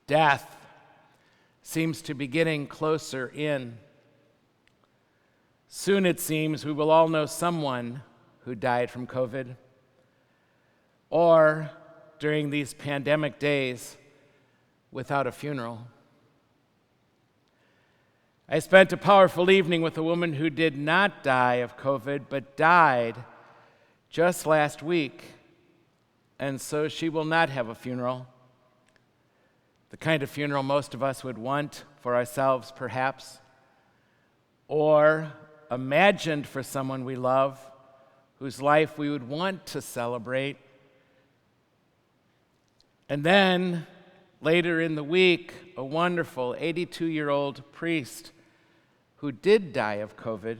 Death seems to be getting closer in. Soon, it seems, we will all know someone who died from COVID, or during these pandemic days without a funeral. I spent a powerful evening with a woman who did not die of COVID, but died just last week, and so she will not have a funeral. The kind of funeral most of us would want for ourselves, perhaps, or imagined for someone we love, whose life we would want to celebrate. And then, later in the week, a wonderful 82-year-old priest who did die of COVID,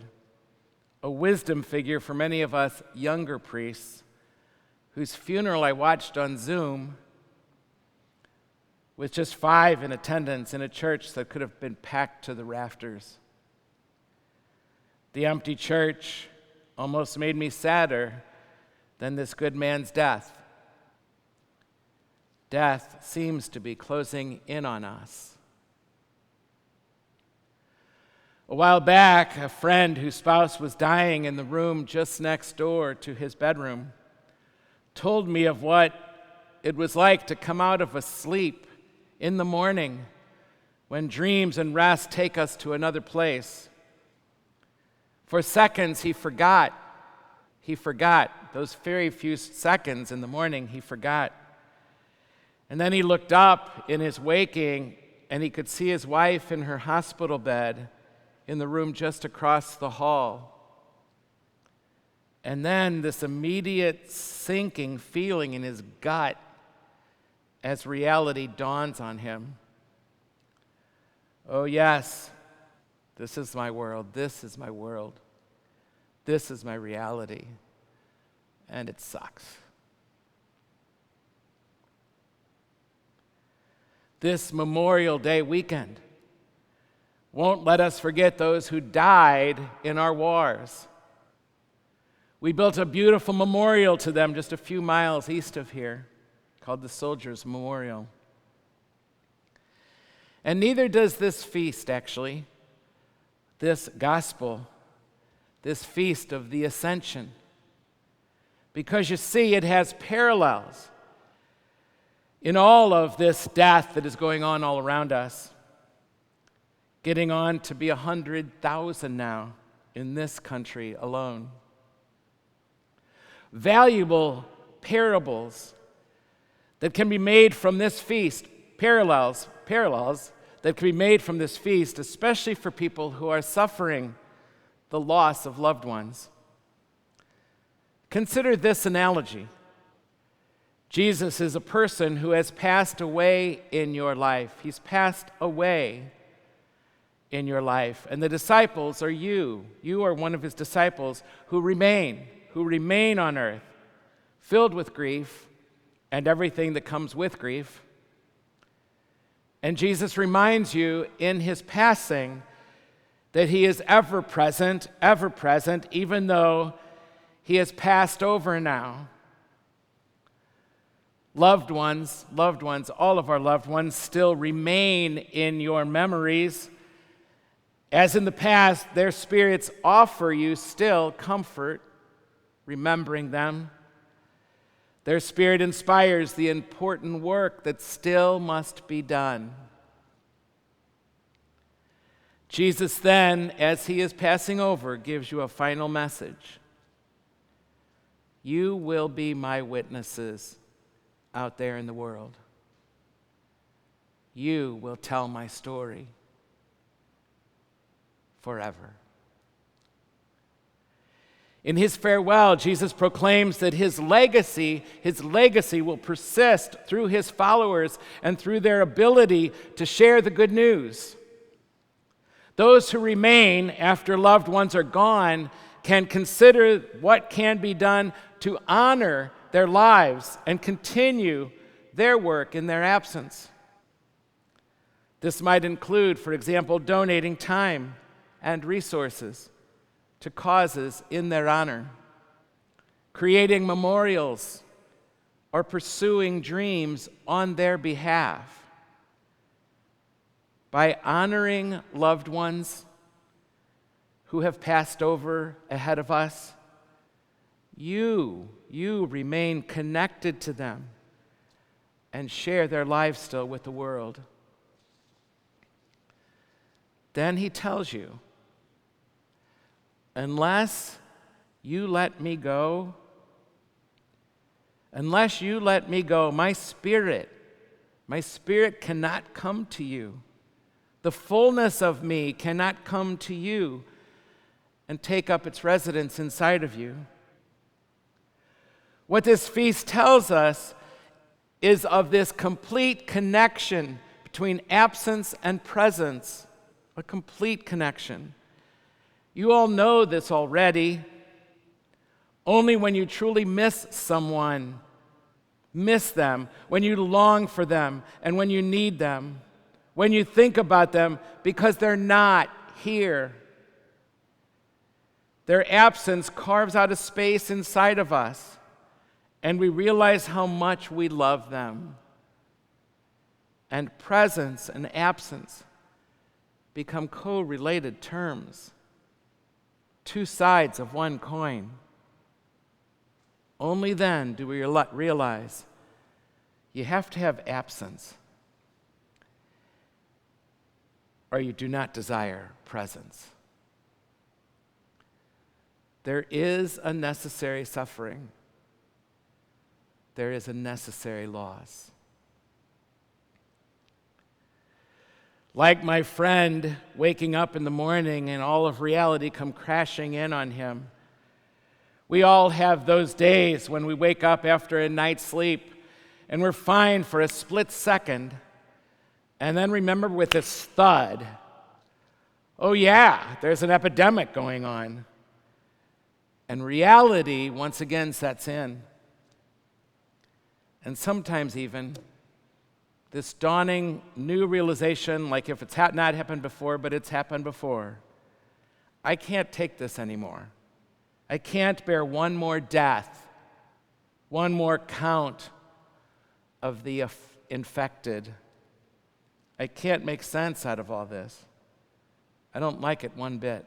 a wisdom figure for many of us younger priests, whose funeral I watched on Zoom with just 5 in attendance in a church that could have been packed to the rafters. The empty church almost made me sadder than this good man's death. Death seems to be closing in on us. A while back, a friend whose spouse was dying in the room just next door to his bedroom told me of what it was like to come out of a sleep in the morning when dreams and rest take us to another place. For seconds, he forgot. Those very few seconds in the morning, he forgot. And then he looked up in his waking, and he could see his wife in her hospital bed in the room just across the hall. And then this immediate sinking feeling in his gut as reality dawns on him. Oh, yes, this is my world. This is my world. This is my reality. And it sucks. This Memorial Day weekend won't let us forget those who died in our wars. We built a beautiful memorial to them just a few miles east of here called the Soldiers' Memorial. And neither does this feast, actually, this gospel, this feast of the Ascension. Because you see, it has parallels in all of this death that is going on all around us. Getting on to be 100,000 now in this country alone. Valuable parables that can be made from this feast, parallels that can be made from this feast, especially for people who are suffering the loss of loved ones. Consider this analogy. Jesus is a person who has passed away in your life. He's passed away in your life. And the disciples are you. You are one of his disciples who remain on earth, filled with grief and everything that comes with grief. And Jesus reminds you in his passing that he is ever present, even though he has passed over now. Loved ones, all of our loved ones still remain in your memories. As in the past, their spirits offer you still comfort, remembering them. Their spirit inspires the important work that still must be done. Jesus then, as he is passing over, gives you a final message. You will be my witnesses out there in the world. You will tell my story forever. In his farewell, Jesus proclaims that his legacy will persist through his followers and through their ability to share the good news. Those who remain after loved ones are gone can consider what can be done to honor their lives and continue their work in their absence. This might include, for example, donating time and resources to causes in their honor, creating memorials, or pursuing dreams on their behalf. by honoring loved ones who have passed over ahead of us, you remain connected to them and share their lives still with the world. Then he tells you, unless you let me go, my spirit cannot come to you. The fullness of me cannot come to you and take up its residence inside of you. What this feast tells us is of this complete connection between absence and presence, a complete connection. You all know this already. Only when you truly miss someone, miss them, when you long for them and when you need them, when you think about them because they're not here. Their absence carves out a space inside of us, and we realize how much we love them. And presence and absence become co-related terms, two sides of one coin. Only then do we realize you have to have absence, or you do not desire presence. There is a necessary suffering. There is a necessary loss. Like my friend waking up in the morning and all of reality come crashing in on him. We all have those days when we wake up after a night's sleep and we're fine for a split second and then remember with this thud, oh yeah, there's an epidemic going on. And reality once again sets in. And sometimes even this dawning new realization, like if it's not happened before, but it's happened before. I can't take this anymore. I can't bear one more death, one more count of the infected. I can't make sense out of all this. I don't like it one bit.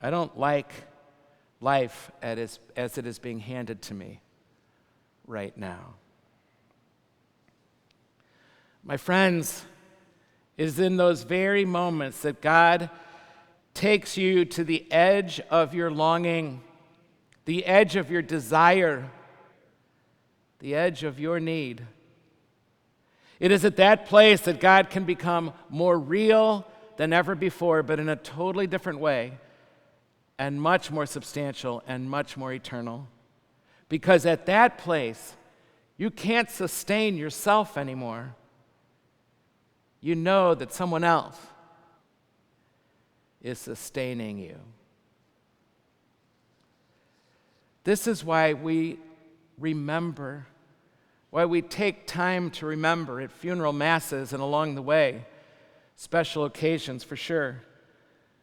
I don't like life as it is being handed to me right now. My friends, it is in those very moments that God takes you to the edge of your longing, the edge of your desire, the edge of your need. It is at that place that God can become more real than ever before, but in a totally different way, and much more substantial and much more eternal. Because at that place, you can't sustain yourself anymore. You know that someone else is sustaining you. This is why we remember, why we take time to remember at funeral masses and along the way, special occasions for sure,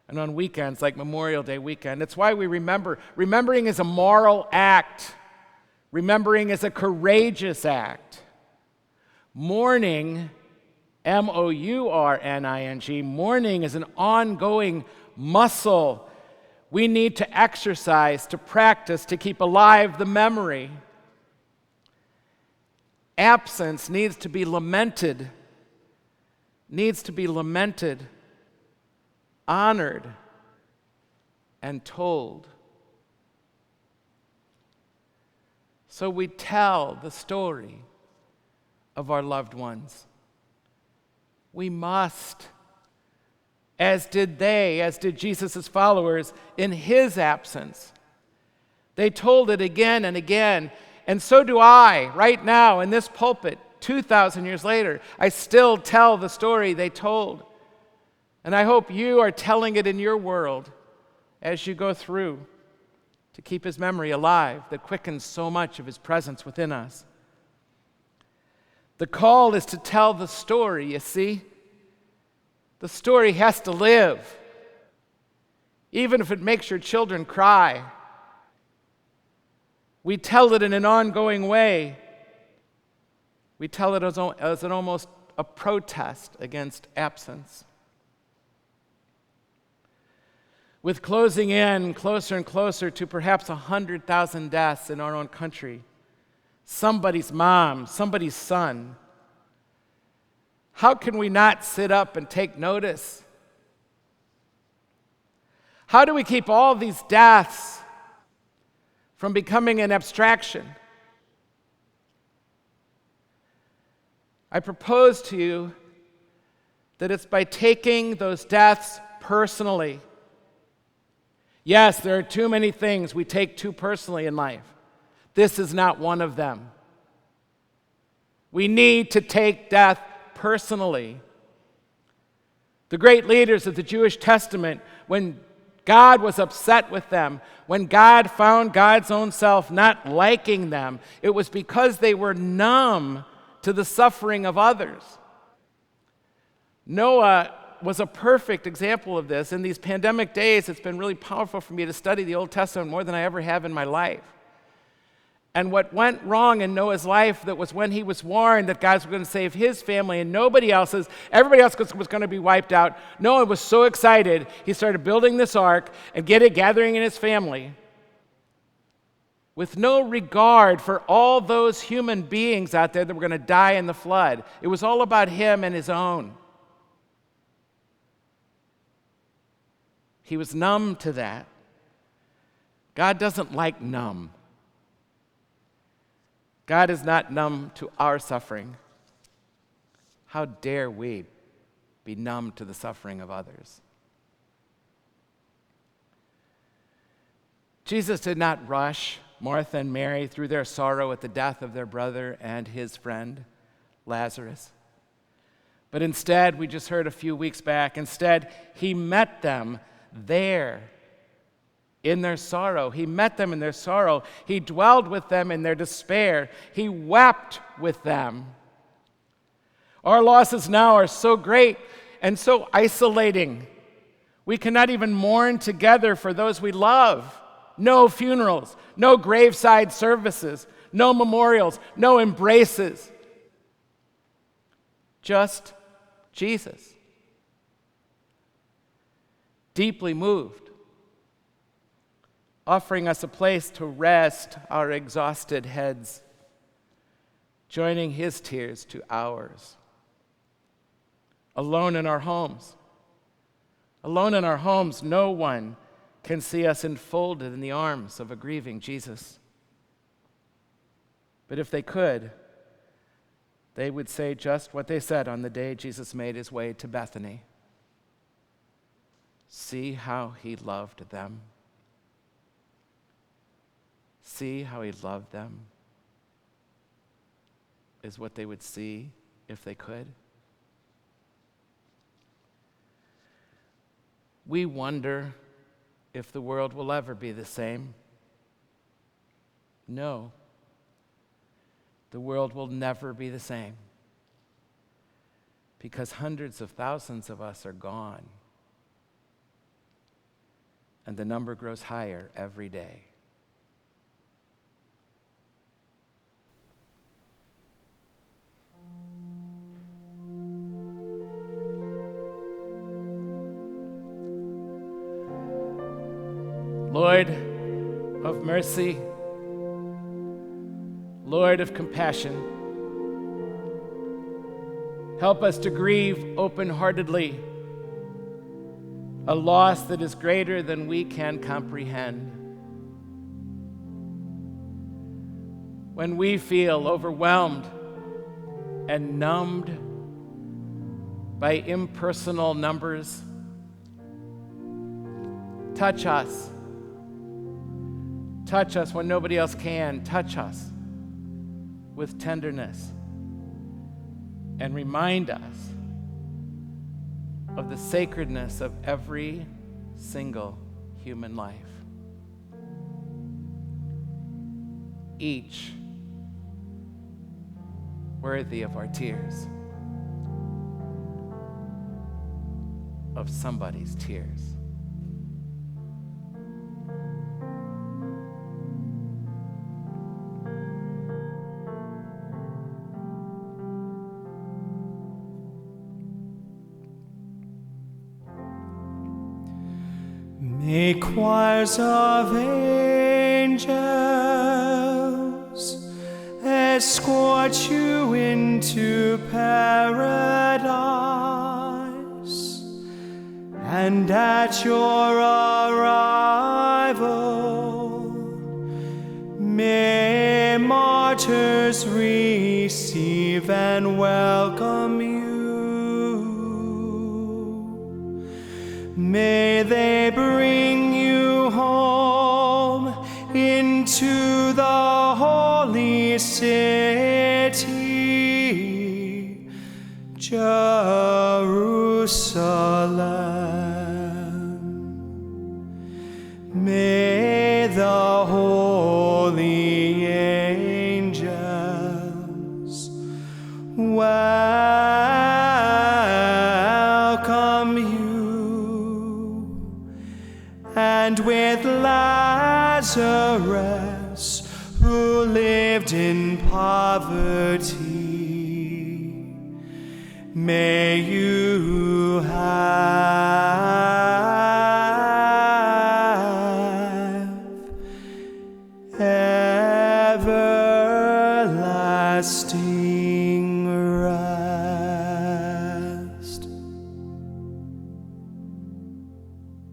and on weekends like Memorial Day weekend. It's why we remember. Remembering is a moral act. Remembering is a courageous act. Mourning, mourning, mourning is an ongoing muscle we need to exercise, to practice, to keep alive the memory. Absence needs to be lamented, honored, and told. So we tell the story of our loved ones. We must, as did Jesus' followers in his absence. They told it again and again, and so do I right now in this pulpit, 2,000 years later. I still tell the story they told. And I hope you are telling it in your world as you go through to keep his memory alive that quickens so much of his presence within us. The call is to tell the story, you see. The story has to live, even if it makes your children cry. We tell it in an ongoing way. We tell it as an almost a protest against absence. With closing in closer and closer to perhaps 100,000 deaths in our own country, somebody's mom, somebody's son, how can we not sit up and take notice? How do we keep all these deaths from becoming an abstraction? I propose to you that it's by taking those deaths personally. Yes, there are too many things we take too personally in life. This is not one of them. We need to take death personally. The great leaders of the Jewish Testament, when God was upset with them, when God found God's own self not liking them, it was because they were numb to the suffering of others. Noah was a perfect example of this. In these pandemic days, it's been really powerful for me to study the Old Testament more than I ever have in my life. And what went wrong in Noah's life, that was when he was warned that God was going to save his family and nobody else's, everybody else was going to be wiped out. Noah was so excited, he started building this ark and gathering in his family with no regard for all those human beings out there that were going to die in the flood. It was all about him and his own. He was numb to that. God doesn't like numb. God is not numb to our suffering. How dare we be numb to the suffering of others? Jesus did not rush Martha and Mary through their sorrow at the death of their brother and his friend, Lazarus. But instead, we just heard a few weeks back, instead, he met them there in their sorrow. He met them in their sorrow. He dwelled with them in their despair. He wept with them. Our losses now are so great and so isolating. We cannot even mourn together for those we love. No funerals, no graveside services, no memorials, no embraces. Just Jesus. Deeply moved, offering us a place to rest our exhausted heads, joining his tears to ours. Alone in our homes. Alone in our homes, no one can see us enfolded in the arms of a grieving Jesus. But if they could, they would say just what they said on the day Jesus made his way to Bethany. See how he loved them. See how he loved them, is what they would see if they could. We wonder if the world will ever be the same. No, the world will never be the same because hundreds of thousands of us are gone, and the number grows higher every day. Lord of mercy, Lord of compassion, help us to grieve open-heartedly a loss that is greater than we can comprehend. When we feel overwhelmed and numbed by impersonal numbers, touch us. Touch us when nobody else can. Touch us with tenderness and remind us of the sacredness of every single human life. Each worthy of our tears, of somebody's tears. May choirs of angels escort you into paradise, and at your arrival may martyrs receive and welcome you. May they bring you home into the holy city, Jerusalem. May the holy angels welcome you. And with Lazarus, who lived in poverty, may you have everlasting